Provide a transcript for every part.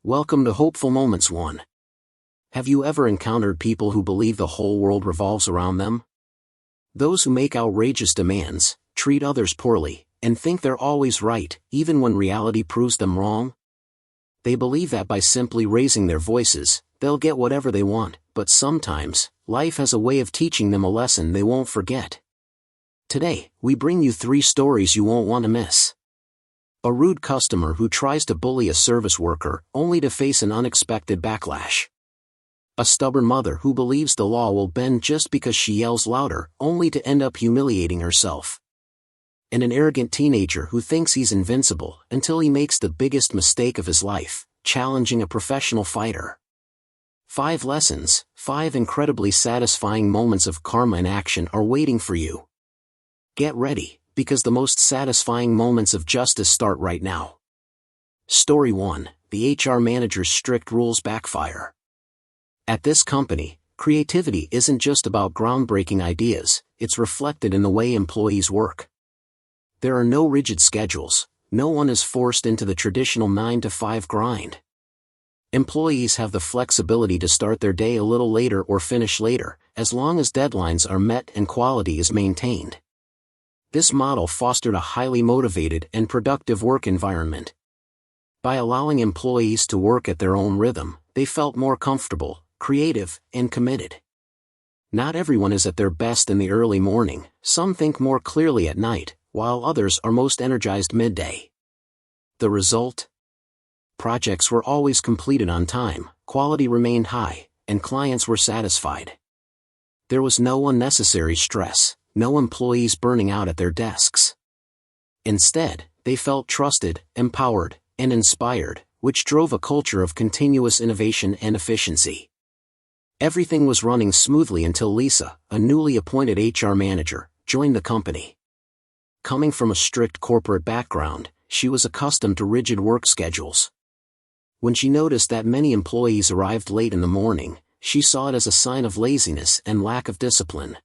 Welcome to Hopeful Moments 1. Have you ever encountered people who believe the whole world revolves around them? Those who make outrageous demands, treat others poorly, and think they're always right, even when reality proves them wrong? They believe that by simply raising their voices, they'll get whatever they want, but sometimes, life has a way of teaching them a lesson they won't forget. Today, we bring you 3 stories you won't want to miss. A rude customer who tries to bully a service worker, only to face an unexpected backlash. A stubborn mother who believes the law will bend just because she yells louder, only to end up humiliating herself. And an arrogant teenager who thinks he's invincible until he makes the biggest mistake of his life, challenging a professional fighter. 5 lessons, 5 incredibly satisfying moments of karma in action are waiting for you. Get ready, because the most satisfying moments of justice start right now. Story 1, the HR manager's strict rules backfire. At this company, creativity isn't just about groundbreaking ideas, it's reflected in the way employees work. There are no rigid schedules, no one is forced into the traditional 9-to-5 grind. Employees have the flexibility to start their day a little later or finish later, as long as deadlines are met and quality is maintained. This model fostered a highly motivated and productive work environment. By allowing employees to work at their own rhythm, they felt more comfortable, creative, and committed. Not everyone is at their best in the early morning, some think more clearly at night, while others are most energized midday. The result? Projects were always completed on time, quality remained high, and clients were satisfied. There was no unnecessary stress, no employees burning out at their desks. Instead, they felt trusted, empowered, and inspired, which drove a culture of continuous innovation and efficiency. Everything was running smoothly until Lisa, a newly appointed HR manager, joined the company. Coming from a strict corporate background, she was accustomed to rigid work schedules. When she noticed that many employees arrived late in the morning, she saw it as a sign of laziness and lack of discipline.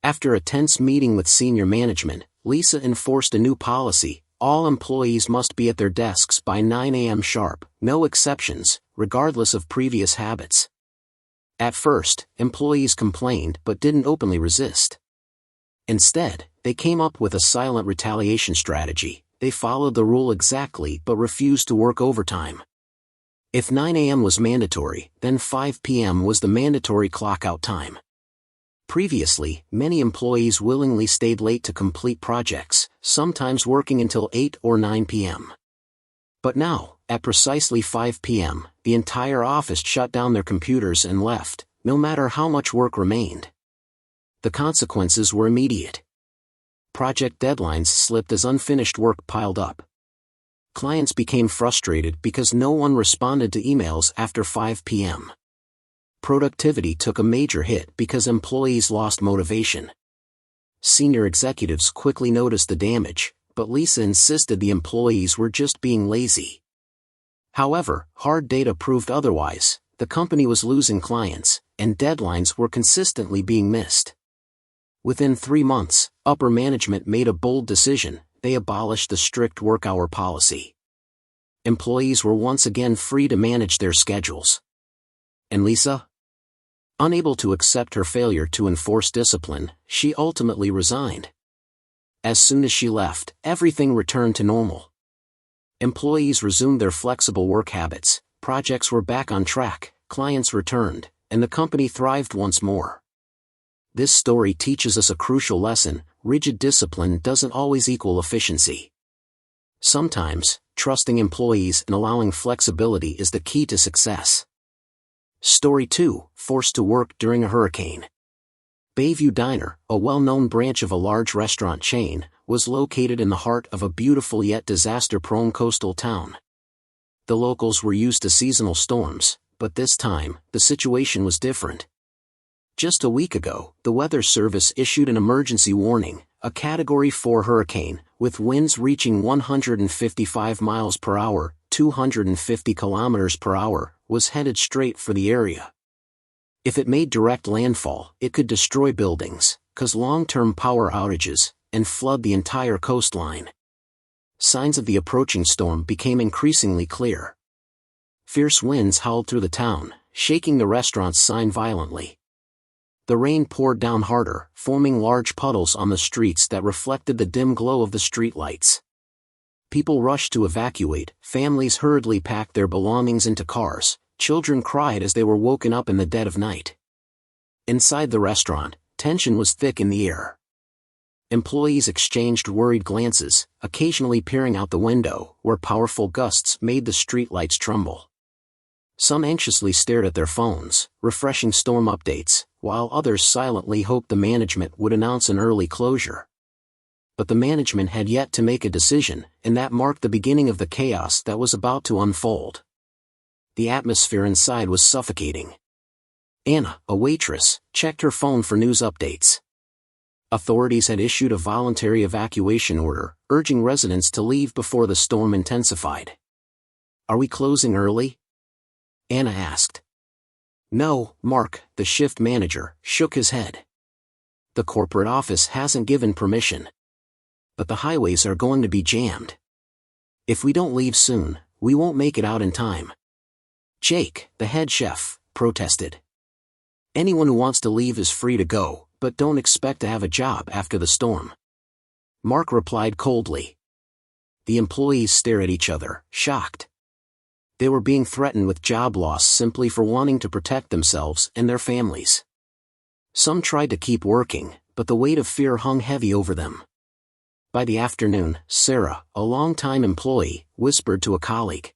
After a tense meeting with senior management, Lisa enforced a new policy: all employees must be at their desks by 9 a.m. sharp, no exceptions, regardless of previous habits. At first, employees complained but didn't openly resist. Instead, they came up with a silent retaliation strategy. They followed the rule exactly but refused to work overtime. If 9 a.m. was mandatory, then 5 p.m. was the mandatory clock-out time. Previously, many employees willingly stayed late to complete projects, sometimes working until 8 or 9 p.m. But now, at precisely 5 p.m., the entire office shut down their computers and left, no matter how much work remained. The consequences were immediate. Project deadlines slipped as unfinished work piled up. Clients became frustrated because no one responded to emails after 5 p.m. Productivity took a major hit because employees lost motivation. Senior executives quickly noticed the damage, but Lisa insisted the employees were just being lazy. However, hard data proved otherwise. The company was losing clients, and deadlines were consistently being missed. Within 3 months, upper management made a bold decision: they abolished the strict work-hour policy. Employees were once again free to manage their schedules. And Lisa? Unable to accept her failure to enforce discipline, she ultimately resigned. As soon as she left, everything returned to normal. Employees resumed their flexible work habits, projects were back on track, clients returned, and the company thrived once more. This story teaches us a crucial lesson: rigid discipline doesn't always equal efficiency. Sometimes, trusting employees and allowing flexibility is the key to success. Story 2, forced to work during a hurricane. Bayview Diner, a well-known branch of a large restaurant chain, was located in the heart of a beautiful yet disaster-prone coastal town. The locals were used to seasonal storms, but this time, the situation was different. Just a week ago, the Weather Service issued an emergency warning: a Category 4 hurricane, with winds reaching 155 miles per hour, 250 kilometers per hour, was headed straight for the area. If it made direct landfall, it could destroy buildings, cause long-term power outages, and flood the entire coastline. Signs of the approaching storm became increasingly clear. Fierce winds howled through the town, shaking the restaurant's sign violently. The rain poured down harder, forming large puddles on the streets that reflected the dim glow of the streetlights. People rushed to evacuate, families hurriedly packed their belongings into cars, children cried as they were woken up in the dead of night. Inside the restaurant, tension was thick in the air. Employees exchanged worried glances, occasionally peering out the window, where powerful gusts made the streetlights tremble. Some anxiously stared at their phones, refreshing storm updates, while others silently hoped the management would announce an early closure. But the management had yet to make a decision, and that marked the beginning of the chaos that was about to unfold. The atmosphere inside was suffocating. Anna, a waitress, checked her phone for news updates. Authorities had issued a voluntary evacuation order, urging residents to leave before the storm intensified. "Are we closing early?" Anna asked. "No, Mark," the shift manager, shook his head. "The corporate office hasn't given permission. But the highways are going to be jammed. If we don't leave soon, we won't make it out in time." Jake, the head chef, protested. "Anyone who wants to leave is free to go, but don't expect to have a job after the storm." Mark replied coldly. The employees stared at each other, shocked. They were being threatened with job loss simply for wanting to protect themselves and their families. Some tried to keep working, but the weight of fear hung heavy over them. By the afternoon, Sarah, a longtime employee, whispered to a colleague,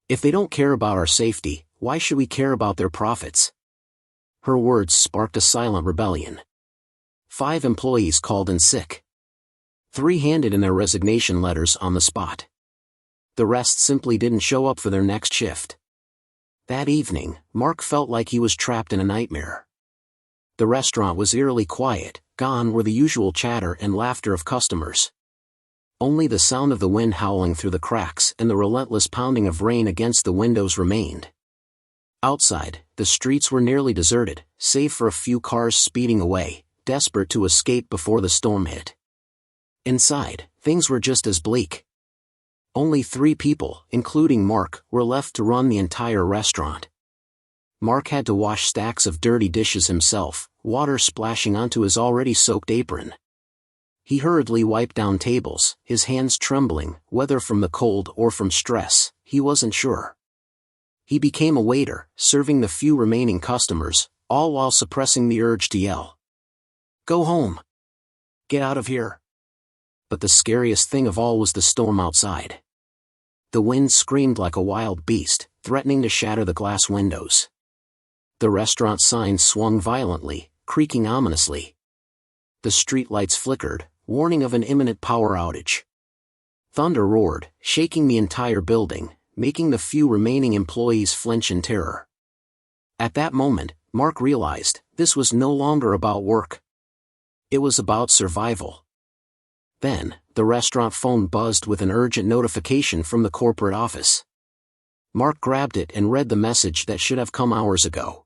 "If they don't care about our safety, why should we care about their profits?" Her words sparked a silent rebellion. 5 employees called in sick. 3 handed in their resignation letters on the spot. The rest simply didn't show up for their next shift. That evening, Mark felt like he was trapped in a nightmare. The restaurant was eerily quiet, gone were the usual chatter and laughter of customers. Only the sound of the wind howling through the cracks and the relentless pounding of rain against the windows remained. Outside, the streets were nearly deserted, save for a few cars speeding away, desperate to escape before the storm hit. Inside, things were just as bleak. Only 3 people, including Mark, were left to run the entire restaurant. Mark had to wash stacks of dirty dishes himself, water splashing onto his already soaked apron. He hurriedly wiped down tables, his hands trembling, whether from the cold or from stress, he wasn't sure. He became a waiter, serving the few remaining customers, all while suppressing the urge to yell, "Go home! Get out of here!" But the scariest thing of all was the storm outside. The wind screamed like a wild beast, threatening to shatter the glass windows. The restaurant sign swung violently, creaking ominously. The streetlights flickered, warning of an imminent power outage. Thunder roared, shaking the entire building, making the few remaining employees flinch in terror. At that moment, Mark realized, this was no longer about work. It was about survival. Then, the restaurant phone buzzed with an urgent notification from the corporate office. Mark grabbed it and read the message that should have come hours ago.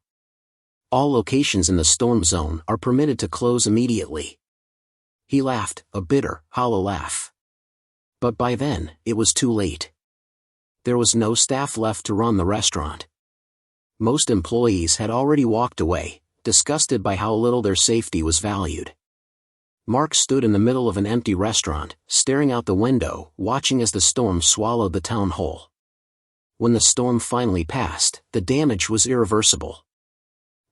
All locations in the storm zone are permitted to close immediately. He laughed, a bitter, hollow laugh. But by then, it was too late. There was no staff left to run the restaurant. Most employees had already walked away, disgusted by how little their safety was valued. Mark stood in the middle of an empty restaurant, staring out the window, watching as the storm swallowed the town whole. When the storm finally passed, the damage was irreversible.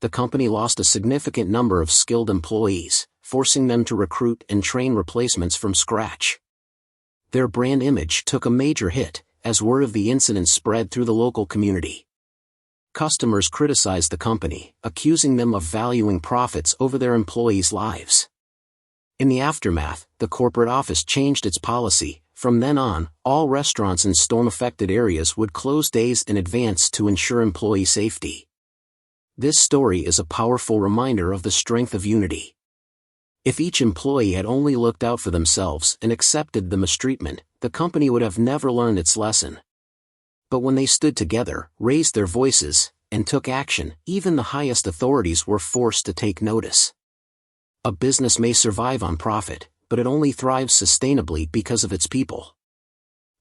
The company lost a significant number of skilled employees, forcing them to recruit and train replacements from scratch. Their brand image took a major hit, as word of the incident spread through the local community. Customers criticized the company, accusing them of valuing profits over their employees' lives. In the aftermath, the corporate office changed its policy. From then on, all restaurants in storm-affected areas would close days in advance to ensure employee safety. This story is a powerful reminder of the strength of unity. If each employee had only looked out for themselves and accepted the mistreatment, the company would have never learned its lesson. But when they stood together, raised their voices, and took action, even the highest authorities were forced to take notice. A business may survive on profit, but it only thrives sustainably because of its people.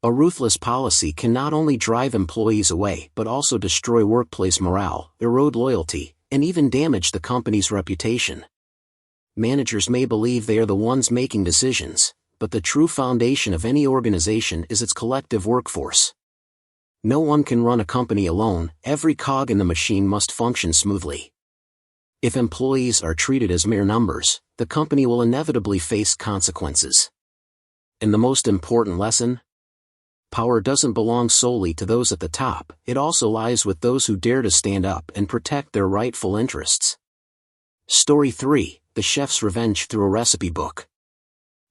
A ruthless policy can not only drive employees away but also destroy workplace morale, erode loyalty, and even damage the company's reputation. Managers may believe they are the ones making decisions, but the true foundation of any organization is its collective workforce. No one can run a company alone, every cog in the machine must function smoothly. If employees are treated as mere numbers, the company will inevitably face consequences. And the most important lesson? Power doesn't belong solely to those at the top, it also lies with those who dare to stand up and protect their rightful interests. Story 3, The Chef's Revenge Through a Recipe Book.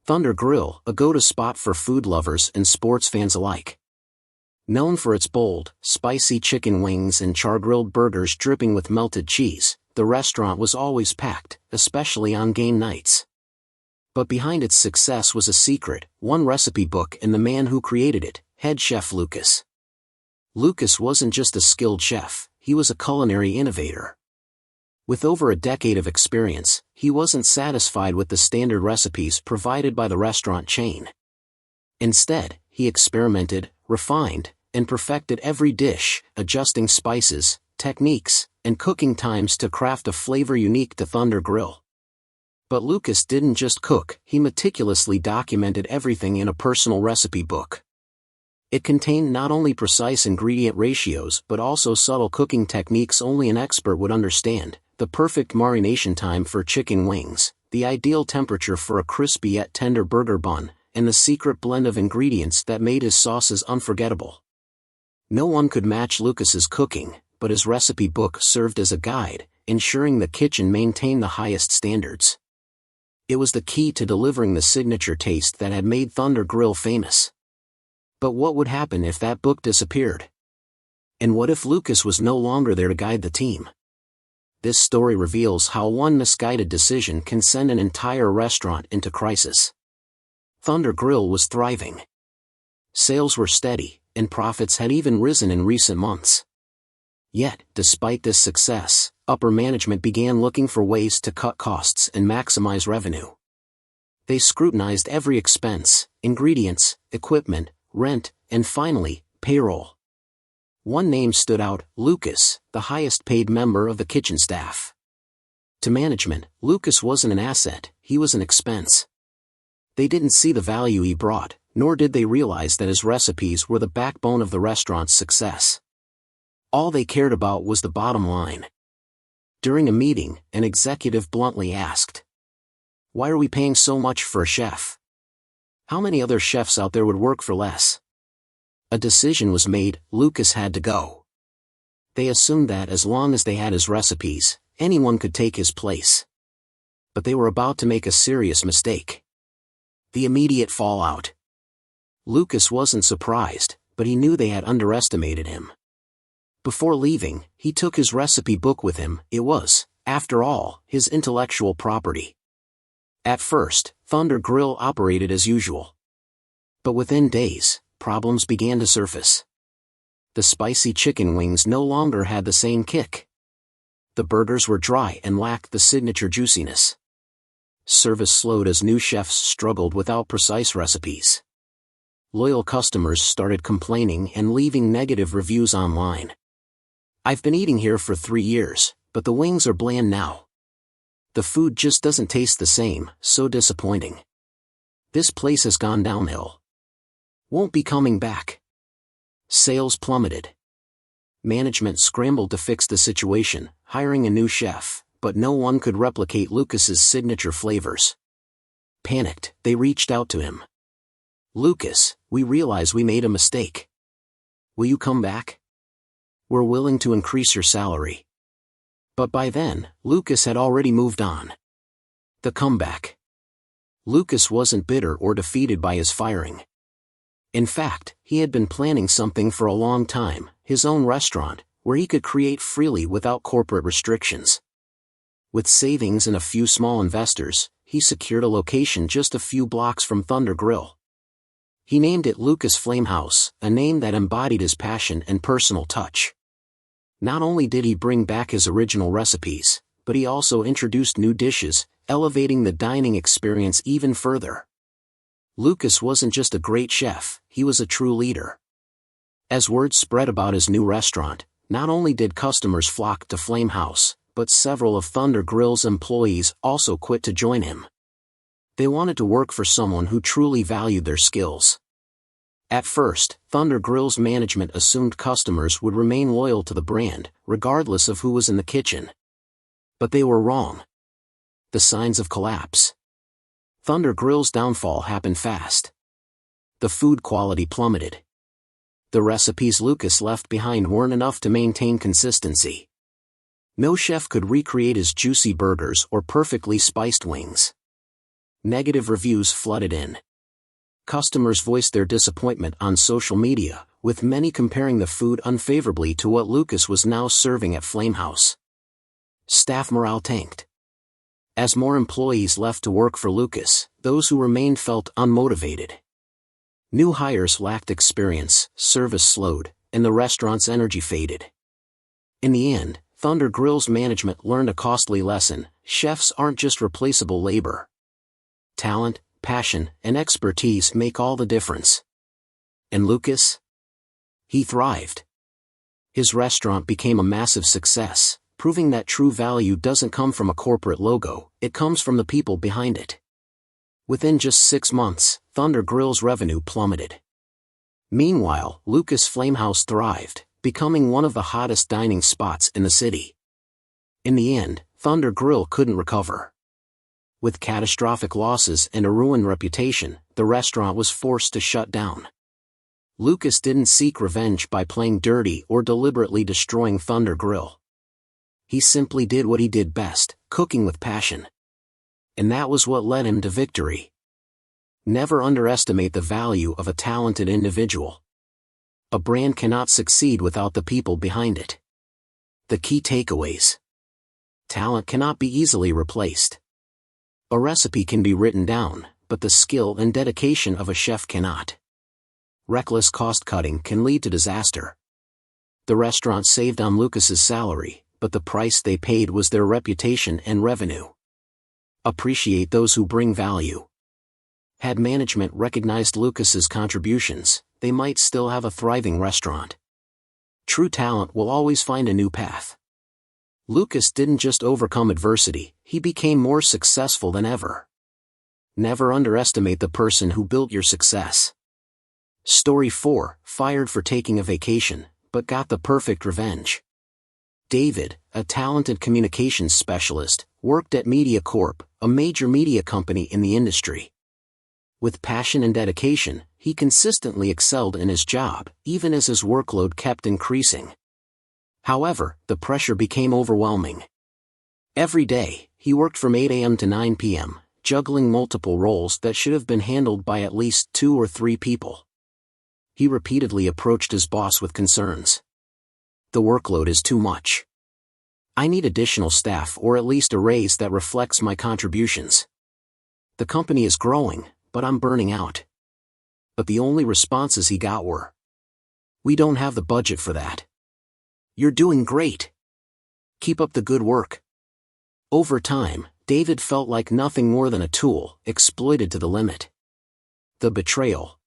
Thunder Grill, a go-to spot for food lovers and sports fans alike. Known for its bold, spicy chicken wings and char-grilled burgers dripping with melted cheese, the restaurant was always packed, especially on game nights. But behind its success was a secret, one recipe book and the man who created it, head chef Lucas. Lucas wasn't just a skilled chef, he was a culinary innovator. With over a decade of experience, he wasn't satisfied with the standard recipes provided by the restaurant chain. Instead, he experimented, refined, and perfected every dish, adjusting spices, techniques, and cooking times to craft a flavor unique to Thunder Grill. But Lucas didn't just cook, he meticulously documented everything in a personal recipe book. It contained not only precise ingredient ratios but also subtle cooking techniques only an expert would understand, the perfect marination time for chicken wings, the ideal temperature for a crispy yet tender burger bun, and the secret blend of ingredients that made his sauces unforgettable. No one could match Lucas's cooking, but his recipe book served as a guide, ensuring the kitchen maintained the highest standards. It was the key to delivering the signature taste that had made Thunder Grill famous. But what would happen if that book disappeared? And what if Lucas was no longer there to guide the team? This story reveals how one misguided decision can send an entire restaurant into crisis. Thunder Grill was thriving. Sales were steady, and profits had even risen in recent months. Yet, despite this success, upper management began looking for ways to cut costs and maximize revenue. They scrutinized every expense, ingredients, equipment, rent, and finally, payroll. One name stood out, Lucas, the highest-paid member of the kitchen staff. To management, Lucas wasn't an asset, he was an expense. They didn't see the value he brought, nor did they realize that his recipes were the backbone of the restaurant's success. All they cared about was the bottom line. During a meeting, an executive bluntly asked, "Why are we paying so much for a chef? How many other chefs out there would work for less?" A decision was made, Lucas had to go. They assumed that as long as they had his recipes, anyone could take his place. But they were about to make a serious mistake. The immediate fallout. Lucas wasn't surprised, but he knew they had underestimated him. Before leaving, he took his recipe book with him. It was, after all, his intellectual property. At first, Thunder Grill operated as usual. But within days, problems began to surface. The spicy chicken wings no longer had the same kick. The burgers were dry and lacked the signature juiciness. Service slowed as new chefs struggled without precise recipes. Loyal customers started complaining and leaving negative reviews online. "I've been eating here for 3 years, but the wings are bland now. The food just doesn't taste the same, so disappointing. This place has gone downhill. Won't be coming back." Sales plummeted. Management scrambled to fix the situation, hiring a new chef, but no one could replicate Lucas's signature flavors. Panicked, they reached out to him. "Lucas, we realize we made a mistake. Will you come back? We're willing to increase your salary." But by then, Lucas had already moved on. The comeback. Lucas wasn't bitter or defeated by his firing. In fact, he had been planning something for a long time, his own restaurant, where he could create freely without corporate restrictions. With savings and a few small investors, he secured a location just a few blocks from Thunder Grill. He named it Lucas Flamehouse, a name that embodied his passion and personal touch. Not only did he bring back his original recipes, but he also introduced new dishes, elevating the dining experience even further. Lucas wasn't just a great chef, he was a true leader. As word spread about his new restaurant, not only did customers flock to Flame House, but several of Thunder Grill's employees also quit to join him. They wanted to work for someone who truly valued their skills. At first, Thunder Grill's management assumed customers would remain loyal to the brand, regardless of who was in the kitchen. But they were wrong. The signs of collapse. Thunder Grill's downfall happened fast. The food quality plummeted. The recipes Lucas left behind weren't enough to maintain consistency. No chef could recreate his juicy burgers or perfectly spiced wings. Negative reviews flooded in. Customers voiced their disappointment on social media, with many comparing the food unfavorably to what Lucas was now serving at Flame House. Staff morale tanked. As more employees left to work for Lucas, those who remained felt unmotivated. New hires lacked experience, service slowed, and the restaurant's energy faded. In the end, Thunder Grill's management learned a costly lesson: chefs aren't just replaceable labor. Talent, passion, and expertise make all the difference. And Lucas? He thrived. His restaurant became a massive success, proving that true value doesn't come from a corporate logo, it comes from the people behind it. Within just 6 months, Thunder Grill's revenue plummeted. Meanwhile, Lucas Flame House thrived, becoming one of the hottest dining spots in the city. In the end, Thunder Grill couldn't recover. With catastrophic losses and a ruined reputation, the restaurant was forced to shut down. Lucas didn't seek revenge by playing dirty or deliberately destroying Thunder Grill. He simply did what he did best, cooking with passion. And that was what led him to victory. Never underestimate the value of a talented individual. A brand cannot succeed without the people behind it. The key takeaways. Talent cannot be easily replaced. A recipe can be written down, but the skill and dedication of a chef cannot. Reckless cost-cutting can lead to disaster. The restaurant saved on Lucas's salary, but the price they paid was their reputation and revenue. Appreciate those who bring value. Had management recognized Lucas's contributions, they might still have a thriving restaurant. True talent will always find a new path. Lucas didn't just overcome adversity, he became more successful than ever. Never underestimate the person who built your success. Story 4, fired for taking a vacation, but got the perfect revenge. David, a talented communications specialist, worked at Media Corp, a major media company in the industry. With passion and dedication, he consistently excelled in his job, even as his workload kept increasing. However, the pressure became overwhelming. Every day, he worked from 8 a.m. to 9 p.m., juggling multiple roles that should have been handled by at least 2 or 3 people. He repeatedly approached his boss with concerns. The workload is too much. I need additional staff or at least a raise that reflects my contributions. The company is growing, but I'm burning out. But the only responses he got were, "We don't have the budget for that. You're doing great. Keep up the good work." Over time, David felt like nothing more than a tool, exploited to the limit. The betrayal.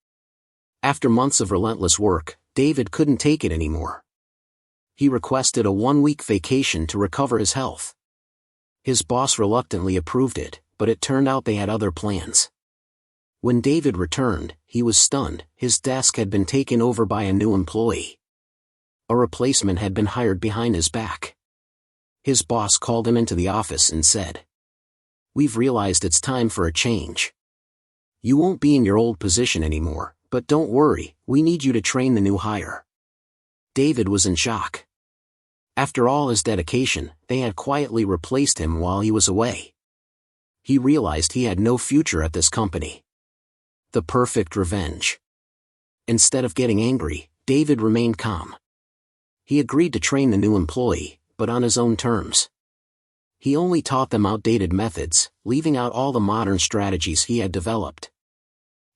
After months of relentless work, David couldn't take it anymore. He requested a 1-week vacation to recover his health. His boss reluctantly approved it, but it turned out they had other plans. When David returned, he was stunned. His desk had been taken over by a new employee. A replacement had been hired behind his back. His boss called him into the office and said, "We've realized it's time for a change. You won't be in your old position anymore, but don't worry, we need you to train the new hire." David was in shock. After all his dedication, they had quietly replaced him while he was away. He realized he had no future at this company. The perfect revenge. Instead of getting angry, David remained calm. He agreed to train the new employee, but on his own terms. He only taught them outdated methods, leaving out all the modern strategies he had developed.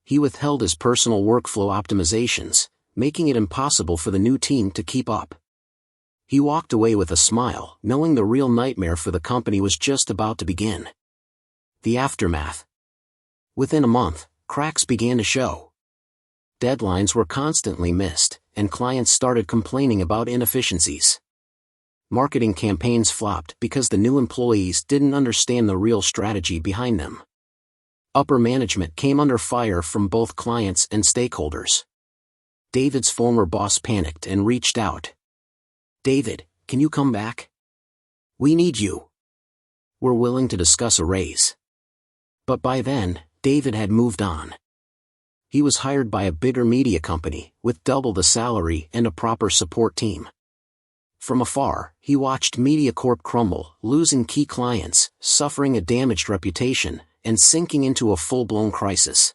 He withheld his personal workflow optimizations, making it impossible for the new team to keep up. He walked away with a smile, knowing the real nightmare for the company was just about to begin. The aftermath. Within a month, cracks began to show. Deadlines were constantly missed, and clients started complaining about inefficiencies. Marketing campaigns flopped because the new employees didn't understand the real strategy behind them. Upper management came under fire from both clients and stakeholders. David's former boss panicked and reached out. "David, can you come back? We need you. We're willing to discuss a raise." But by then, David had moved on. He was hired by a bigger media company, with double the salary and a proper support team. From afar, he watched MediaCorp crumble, losing key clients, suffering a damaged reputation, and sinking into a full-blown crisis.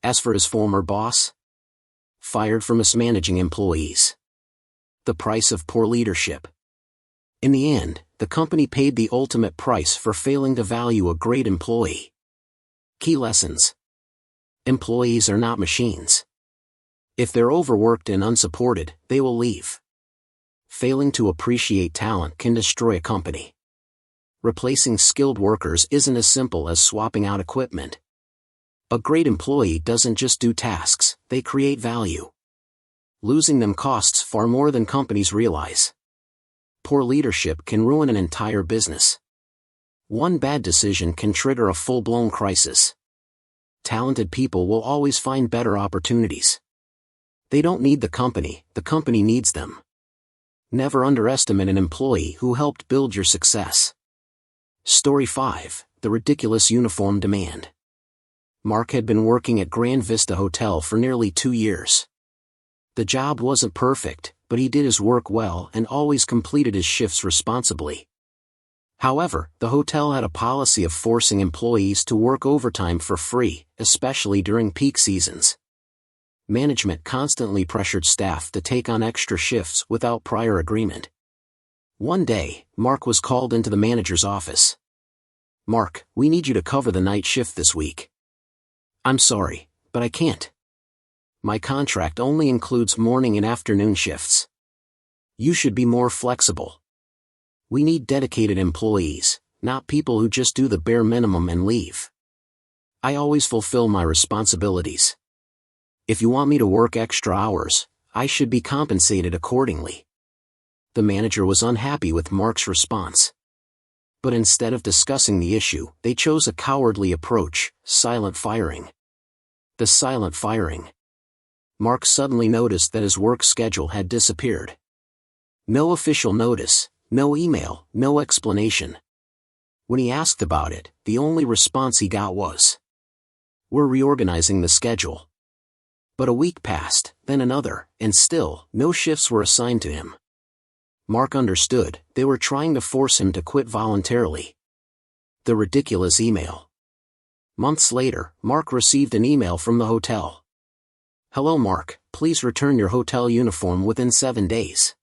As for his former boss, fired for mismanaging employees. The price of poor leadership. In the end, the company paid the ultimate price for failing to value a great employee. Key lessons. Employees are not machines. If they're overworked and unsupported, they will leave. Failing to appreciate talent can destroy a company. Replacing skilled workers isn't as simple as swapping out equipment. A great employee doesn't just do tasks, they create value. Losing them costs far more than companies realize. Poor leadership can ruin an entire business. One bad decision can trigger a full-blown crisis. Talented people will always find better opportunities. They don't need the company needs them. Never underestimate an employee who helped build your success. Story 5, The Ridiculous Uniform Demand. Mark had been working at Grand Vista Hotel for nearly 2 years. The job wasn't perfect, but he did his work well and always completed his shifts responsibly. However, the hotel had a policy of forcing employees to work overtime for free, especially during peak seasons. Management constantly pressured staff to take on extra shifts without prior agreement. One day, Mark was called into the manager's office. "Mark, we need you to cover the night shift this week." "I'm sorry, but I can't. My contract only includes morning and afternoon shifts. You should be more flexible. We need dedicated employees, not people who just do the bare minimum and leave. I always fulfill my responsibilities. If you want me to work extra hours, I should be compensated accordingly." The manager was unhappy with Mark's response. But instead of discussing the issue, they chose a cowardly approach: silent firing. The silent firing. Mark suddenly noticed that his work schedule had disappeared. No official notice, no email, no explanation. When he asked about it, the only response he got was, "We're reorganizing the schedule." But a week passed, then another, and still, no shifts were assigned to him. Mark understood, they were trying to force him to quit voluntarily. The ridiculous email. Months later, Mark received an email from the hotel. "Hello Mark, please return your hotel uniform within 7 days.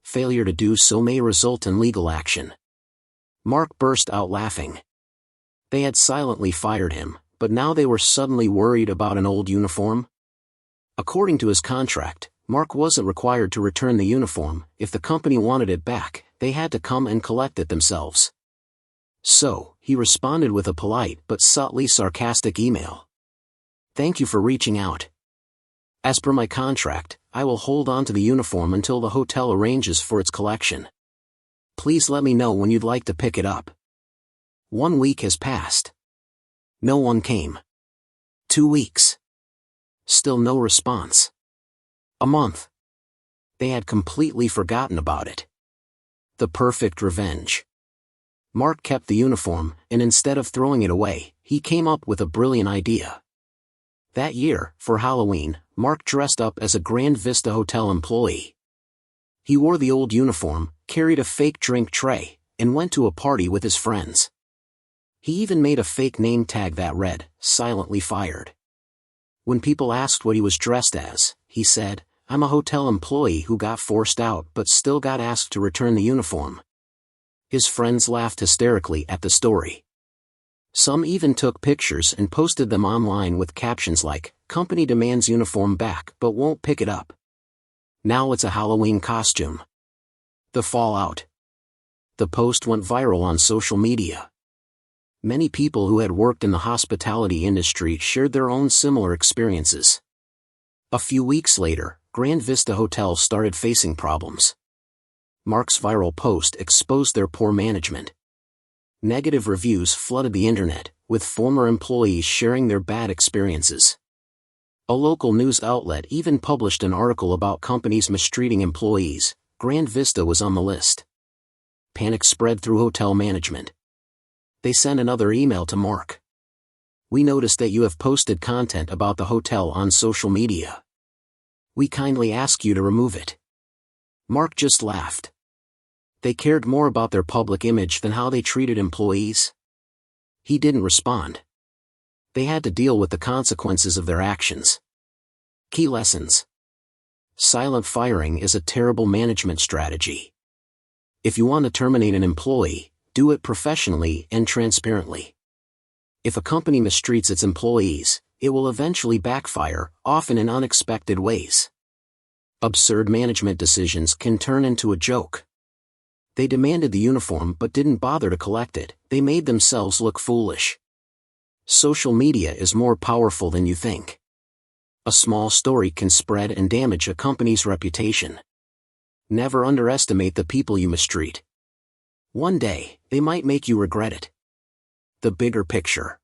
Failure to do so may result in legal action." Mark burst out laughing. They had silently fired him, but now they were suddenly worried about an old uniform? According to his contract, Mark wasn't required to return the uniform. If the company wanted it back, they had to come and collect it themselves. So, he responded with a polite but subtly sarcastic email. "Thank you for reaching out. As per my contract, I will hold on to the uniform until the hotel arranges for its collection. Please let me know when you'd like to pick it up." 1 week has passed. No one came. 2 weeks. Still no response. A month. They had completely forgotten about it. The perfect revenge. Mark kept the uniform, and instead of throwing it away, he came up with a brilliant idea. That year, for Halloween, Mark dressed up as a Grand Vista Hotel employee. He wore the old uniform, carried a fake drink tray, and went to a party with his friends. He even made a fake name tag that read, "Silently Fired." When people asked what he was dressed as, he said, "I'm a hotel employee who got forced out but still got asked to return the uniform." His friends laughed hysterically at the story. Some even took pictures and posted them online with captions like, "Company demands uniform back but won't pick it up. Now it's a Halloween costume." The fallout. The post went viral on social media. Many people who had worked in the hospitality industry shared their own similar experiences. A few weeks later, Grand Vista Hotel started facing problems. Mark's viral post exposed their poor management. Negative reviews flooded the internet, with former employees sharing their bad experiences. A local news outlet even published an article about companies mistreating employees. Grand Vista was on the list. Panic spread through hotel management. They sent another email to Mark. "We noticed that you have posted content about the hotel on social media. We kindly ask you to remove it." Mark just laughed. They cared more about their public image than how they treated employees. He didn't respond. They had to deal with the consequences of their actions. Key lessons. Silent firing is a terrible management strategy. If you want to terminate an employee, do it professionally and transparently. If a company mistreats its employees, it will eventually backfire, often in unexpected ways. Absurd management decisions can turn into a joke. They demanded the uniform but didn't bother to collect it. They made themselves look foolish. Social media is more powerful than you think. A small story can spread and damage a company's reputation. Never underestimate the people you mistreat. One day, they might make you regret it. The bigger picture.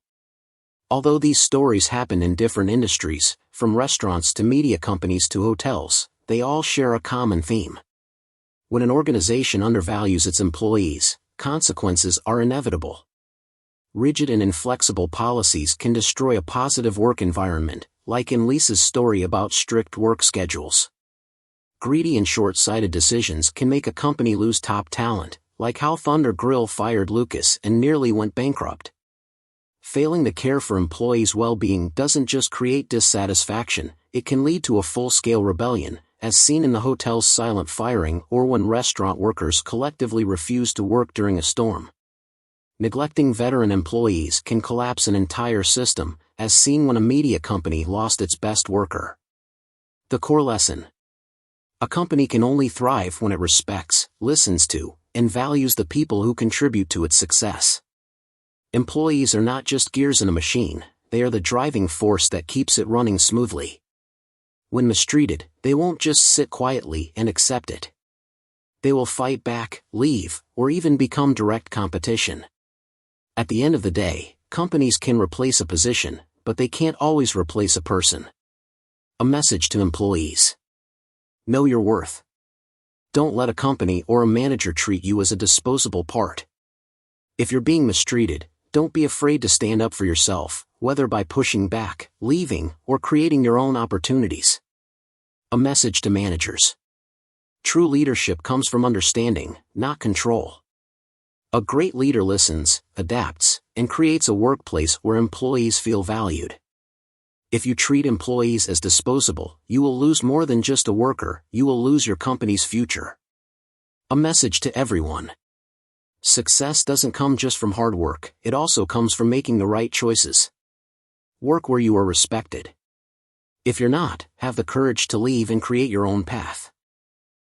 Although these stories happen in different industries, from restaurants to media companies to hotels, they all share a common theme. When an organization undervalues its employees, consequences are inevitable. Rigid and inflexible policies can destroy a positive work environment, like in Lisa's story about strict work schedules. Greedy and short-sighted decisions can make a company lose top talent, like how Thunder Grill fired Lucas and nearly went bankrupt. Failing to care for employees' well-being doesn't just create dissatisfaction, it can lead to a full-scale rebellion, as seen in the hotel's silent firing or when restaurant workers collectively refuse to work during a storm. Neglecting veteran employees can collapse an entire system, as seen when a media company lost its best worker. The core lesson. A company can only thrive when it respects, listens to, and values the people who contribute to its success. Employees are not just gears in a machine, they are the driving force that keeps it running smoothly. When mistreated, they won't just sit quietly and accept it. They will fight back, leave, or even become direct competition. At the end of the day, companies can replace a position, but they can't always replace a person. A message to employees. Know your worth. Don't let a company or a manager treat you as a disposable part. If you're being mistreated, don't be afraid to stand up for yourself, whether by pushing back, leaving, or creating your own opportunities. A message to managers. True leadership comes from understanding, not control. A great leader listens, adapts, and creates a workplace where employees feel valued. If you treat employees as disposable, you will lose more than just a worker, you will lose your company's future. A message to everyone. Success doesn't come just from hard work, it also comes from making the right choices. Work where you are respected. If you're not, have the courage to leave and create your own path.